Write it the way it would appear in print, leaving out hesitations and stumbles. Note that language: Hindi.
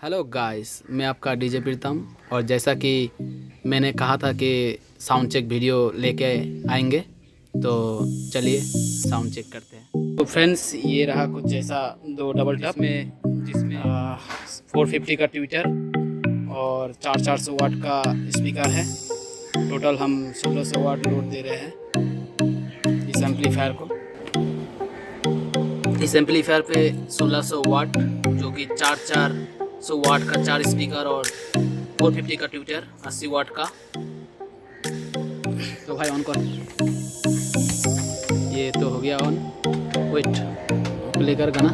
हेलो गाइस, मैं आपका डीजे प्रीतम। और जैसा कि मैंने कहा था कि साउंड चेक वीडियो लेके आएंगे, तो चलिए साउंड चेक करते हैं। तो फ्रेंड्स, ये रहा कुछ जैसा दो डबल टप जिसमें 450 का ट्विटर और 400 वाट का स्पीकर है। टोटल हम 1600 वाट लोड दे रहे हैं इस एम्पलीफायर को। इस एम्पलीफायर पे 1600 वाट, जो कि 400 वाट का 4 स्पीकर और 450 का ट्विटर 80 वाट का। तो भाई ऑन कर, ये तो हो गया ऑन। वेट, प्ले कर गाना।